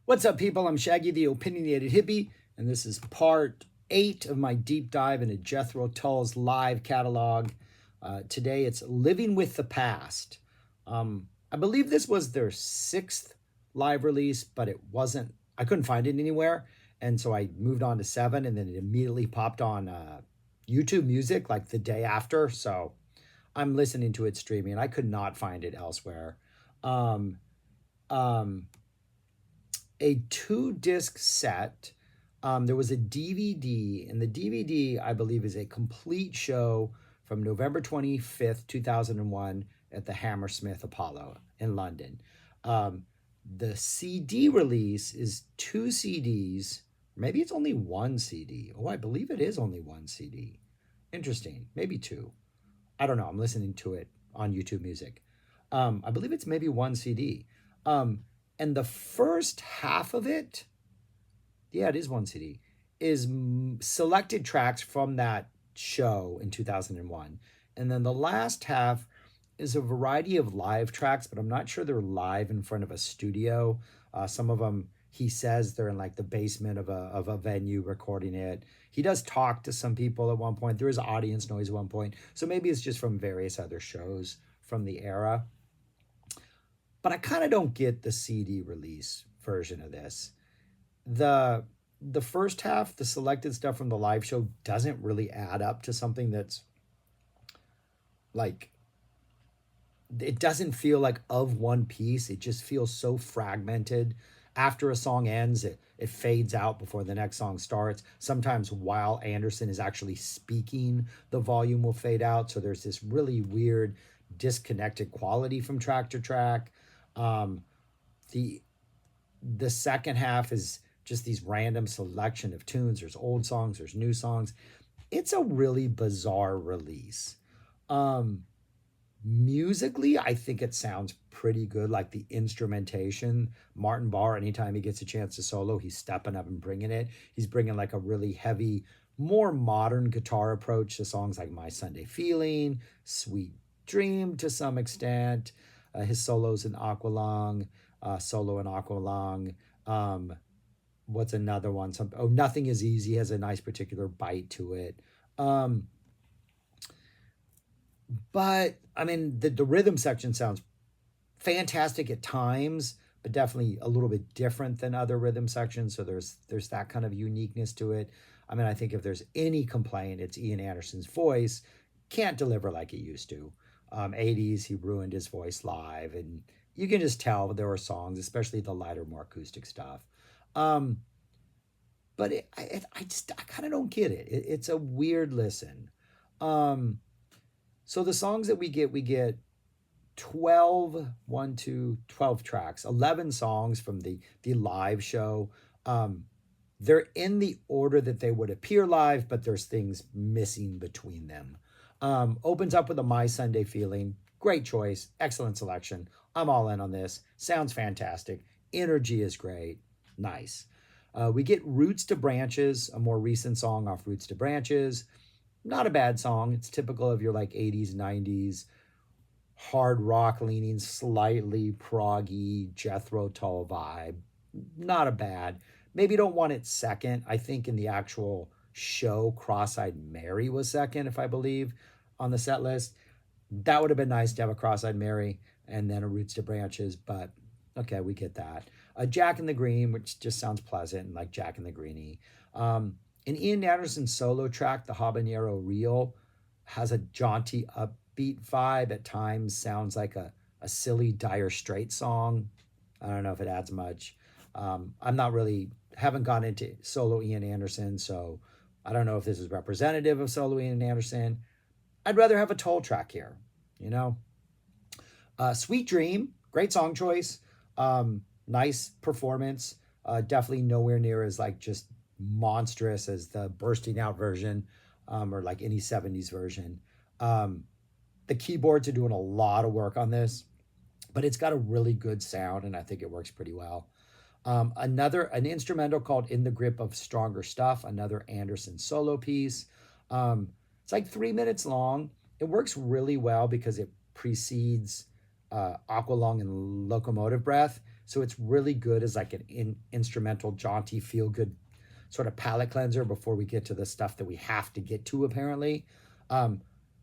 What's up, people? I'm Shaggy, the opinionated hippie, and this is part 8 of my deep dive into Jethro Tull's live catalog. Today it's Living with the Past. I believe this was their 6th live release, but it wasn't, I couldn't find it anywhere, and so I moved on to 7, and then it immediately popped on YouTube Music like the day after, so I'm listening to it streaming. I could not find it elsewhere. Um, um, a 2-disc set. There was a DVD, and the DVD, I believe, is a complete show from November 25th, 2001 at the Hammersmith Apollo in London. The CD release is 2 CDs. Maybe it's only 1 CD. Oh, I believe it is only 1 CD. Interesting. Maybe 2. I don't know. I'm listening to it on YouTube Music. I believe it's maybe 1 CD. And the first half of it, yeah, it is 1 CD, is selected tracks from that show in 2001. And then the last half is a variety of live tracks, but I'm not sure they're live in front of a studio. Some of them, he says they're in like the basement of a venue recording it. He does talk to some people at one point. There is audience noise at one point. So maybe it's just from various other shows from the era. But I kind of don't get the CD release version of this. The first half, the selected stuff from the live show, doesn't really add up to something that's like, it doesn't feel like of one piece. It just feels so fragmented. After a song ends, it fades out before the next song starts. Sometimes while Anderson is actually speaking, the volume will fade out. So there's this really weird disconnected quality from track to track. The second half is just these random selection of tunes. There's old songs, there's new songs. It's a really bizarre release. Musically, I think it sounds pretty good. Like the instrumentation, Martin Barr, anytime he gets a chance to solo, he's stepping up and bringing it. He's bringing like a really heavy, more modern guitar approach to songs like My Sunday Feeling, Sweet Dream to some extent. His solos in Aqualung, solo in Aqualung. What's another one? Nothing is Easy has a nice particular bite to it. But I mean, the rhythm section sounds fantastic at times, but definitely a little bit different than other rhythm sections. So there's that kind of uniqueness to it. I mean, I think if there's any complaint, it's Ian Anderson's voice can't deliver like it used to. 80s, he ruined his voice live, and you can just tell there were songs, especially the lighter, more acoustic stuff. But I kind of don't get it. It's a weird listen. So the songs that we get 12 tracks, 11 songs from the live show. They're in the order that they would appear live, but there's things missing between them. Opens up with a My Sunday Feeling. Great choice. Excellent selection. I'm all in on this. Sounds fantastic. Energy is great. Nice. We get Roots to Branches, a more recent song off Roots to Branches. Not a bad song. It's typical of your like 80s, 90s, hard rock leaning, slightly proggy Jethro Tull vibe. Not a bad. Maybe don't want it second. I think in the actual show, Cross-Eyed Mary was second, if I believe, on the set list. That would have been nice to have a Cross-Eyed Mary and then a Roots to Branches, but okay, we get that. Jack and the Green, which just sounds pleasant and like Jack and the Greenie. An Ian Anderson solo track, the Habanero Reel, has a jaunty, upbeat vibe. At times sounds like a silly Dire Straits song. I don't know if it adds much. I'm not really, haven't gone into solo Ian Anderson, so I don't know if this is representative of solo Ian Anderson. I'd rather have a Tull track here, you know? Sweet Dream, great song choice. Nice performance. Definitely nowhere near as like just monstrous as the bursting out version, or like any 70s version. The keyboards are doing a lot of work on this, but it's got a really good sound, and I think it works pretty well. An instrumental called In the Grip of Stronger Stuff, another Anderson solo piece. It's like 3 minutes long. It works really well because it precedes Aqualung and Locomotive Breath. So it's really good as like an instrumental, jaunty, feel good sort of palate cleanser before we get to the stuff that we have to get to, apparently. Um,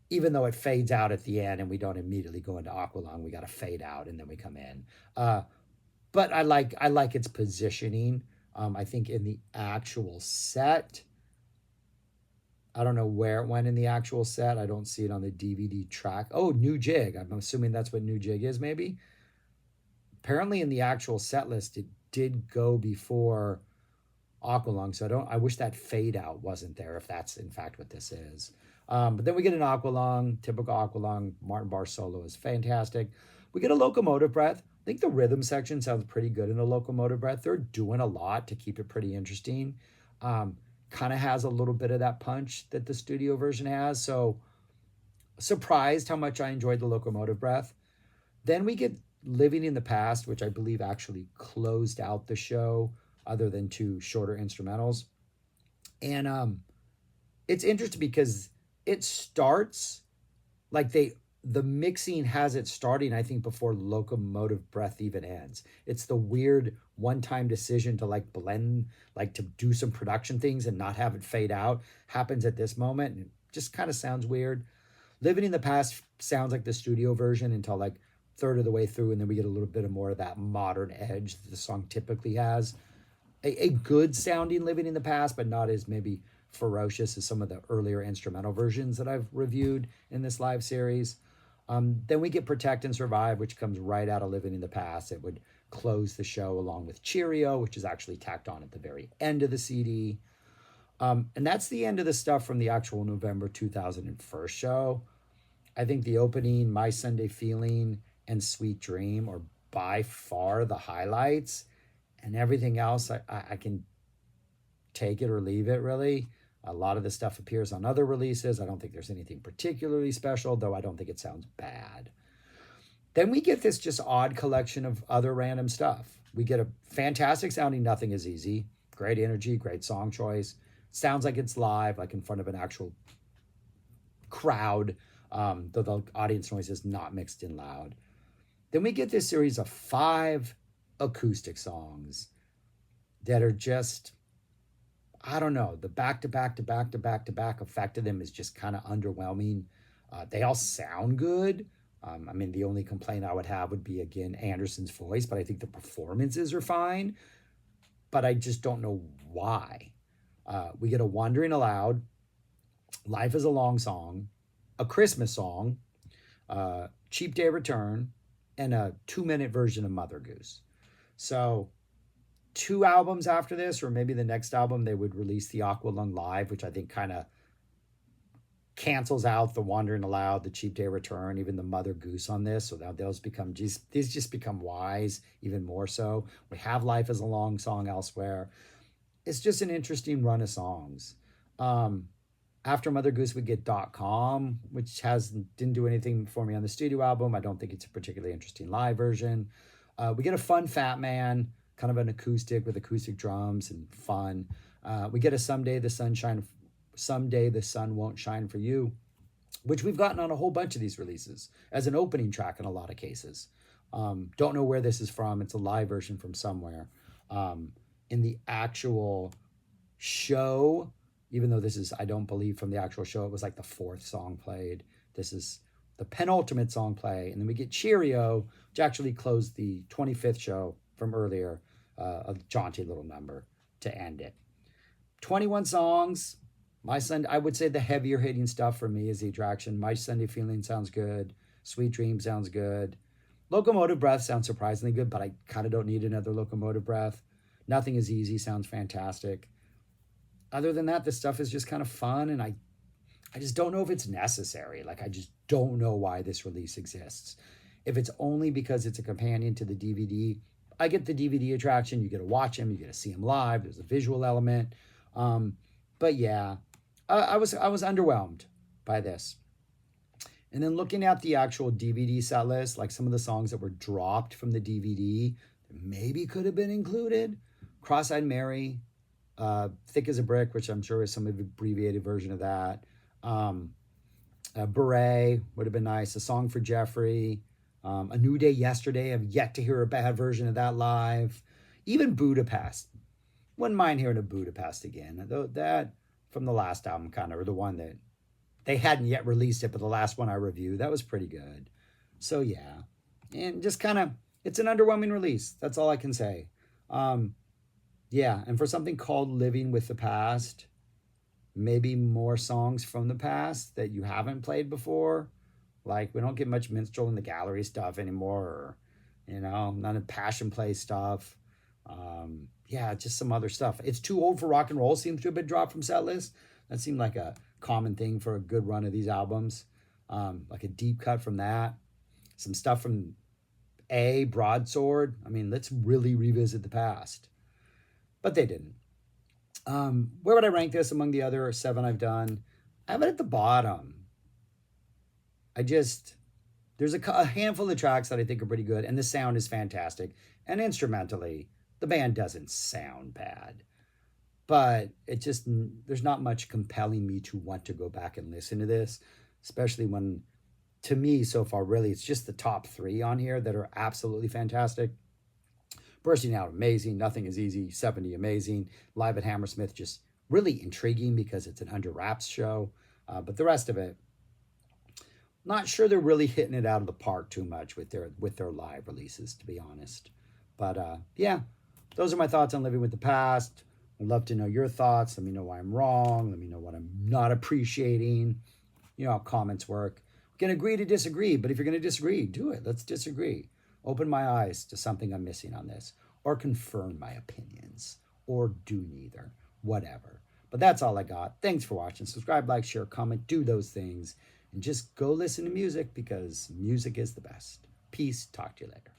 Even though it fades out at the end and we don't immediately go into Aqualung, we got to fade out and then we come in. But I like its positioning. I think in the actual set, I don't know where it went in the actual set. I don't see it on the DVD track. Oh, New Jig. I'm assuming that's what New Jig is, maybe. Apparently, in the actual set list, it did go before Aqualung. So I wish that fade out wasn't there, if that's in fact what this is. But then we get an Aqualung, typical Aqualung. Martin Barr solo is fantastic. We get a Locomotive Breath. I think the rhythm section sounds pretty good in a Locomotive Breath. They're doing a lot to keep it pretty interesting. Kind of has a little bit of that punch that the studio version has. So surprised how much I enjoyed the Locomotive Breath. Then we get Living in the Past, which I believe actually closed out the show, other than two shorter instrumentals. And it's interesting because it starts like the mixing has it starting, I think, before Locomotive Breath even ends. It's the weird one-time decision to like blend, like to do some production things and not have it fade out happens at this moment. And it just kind of sounds weird. Living in the Past sounds like the studio version until like third of the way through, and then we get a little bit of more of that modern edge that the song typically has. A good sounding Living in the Past, but not as maybe ferocious as some of the earlier instrumental versions that I've reviewed in this live series. Then we get Protect and Survive, which comes right out of Living in the Past. It would close the show along with Cheerio, which is actually tacked on at the very end of the CD. And that's the end of the stuff from the actual November 2001 show. I think the opening, My Sunday Feeling, and Sweet Dream are by far the highlights. And everything else, I can take it or leave it, really. A lot of the stuff appears on other releases. I don't think there's anything particularly special, though I don't think it sounds bad. Then we get this just odd collection of other random stuff. We get a fantastic sounding Nothing Is Easy. Great energy, great song choice. Sounds like it's live, like in front of an actual crowd, though the audience noise is not mixed in loud. Then we get this series of 5 acoustic songs that are just, I don't know, the back to back to back to back to back effect of them is just kind of underwhelming. They all sound good. I mean, the only complaint I would have would be, again, Anderson's voice, but I think the performances are fine. But I just don't know why. We get a Wandering Aloud, Life is a Long Song, a Christmas song, Cheap Day Return, and a 2-minute version of Mother Goose. So 2 albums after this, or maybe the next album, they would release the Aqualung Live, which I think kind of cancels out the Wandering Aloud, the Cheap Day Return, even the Mother Goose on this. So now these just become wise even more so. We have Life as a Long Song elsewhere. It's just an interesting run of songs. After Mother Goose, we get .com, which didn't do anything for me on the studio album. I don't think it's a particularly interesting live version. We get a Fun Fat Man, kind of an acoustic with acoustic drums and fun. We get a Someday the Sun Won't Shine for You, which we've gotten on a whole bunch of these releases as an opening track in a lot of cases. Don't know where this is from. It's a live version from somewhere. In the actual show, even though this is, I don't believe from the actual show, it was like the 4th song played. This is the penultimate song play. And then we get Cheerio, which actually closed the 25th show from earlier, a jaunty little number to end it. 21 songs. I would say the heavier hitting stuff for me is the attraction. My Sunday Feeling sounds good. Sweet Dream sounds good. Locomotive Breath sounds surprisingly good, but I kind of don't need another Locomotive Breath. Nothing Is Easy sounds fantastic. Other than that, this stuff is just kind of fun, and I just don't know if it's necessary. Like, I just don't know why this release exists. If it's only because it's a companion to the DVD, I get the DVD attraction. You get to watch him. You get to see him live. There's a visual element. But yeah, I was underwhelmed by this. And then looking at the actual DVD set list, like some of the songs that were dropped from the DVD, maybe could have been included. Cross-Eyed Mary, Thick as a Brick, which I'm sure is some abbreviated version of that. Beret would have been nice. A Song for Jeffrey. A New Day Yesterday, I've yet to hear a bad version of that live. Even Budapest. Wouldn't mind hearing a Budapest again. Though that from the last album, kind of, or the one that they hadn't yet released it, but the last one I reviewed, that was pretty good. So yeah, and just kind of, it's an underwhelming release. That's all I can say. Um, yeah, and for something called Living with the Past, maybe more songs from the past that you haven't played before. Like we don't get much minstrel in the gallery stuff anymore, or none of passion play stuff. Yeah, just some other stuff. It's too old for rock and roll seems to have been dropped from set list. That seemed like a common thing for a good run of these albums. Like a deep cut from that. Some stuff from Broadsword. I mean, let's really revisit the past. But they didn't. Where would I rank this among the other 7 I've done? I have it at the bottom. There's a handful of tracks that I think are pretty good, and the sound is fantastic. And instrumentally, the band doesn't sound bad. But there's not much compelling me to want to go back and listen to this, especially when, to me, so far, really, it's just the top 3 on here that are absolutely fantastic. Bursting Out, amazing. Nothing is Easy, 70, amazing. Live at Hammersmith, just really intriguing because it's an under wraps show. But the rest of it, not sure they're really hitting it out of the park too much with their live releases, to be honest. But yeah, those are my thoughts on Living with the Past. I'd love to know your thoughts. Let me know why I'm wrong. Let me know what I'm not appreciating. You know how comments work. We can agree to disagree, but if you're going to disagree, do it. Let's disagree. Open my eyes to something I'm missing on this, or confirm my opinions, or do neither. Whatever. But that's all I got. Thanks for watching. Subscribe, like, share, comment, do those things. And just go listen to music because music is the best. Peace. Talk to you later.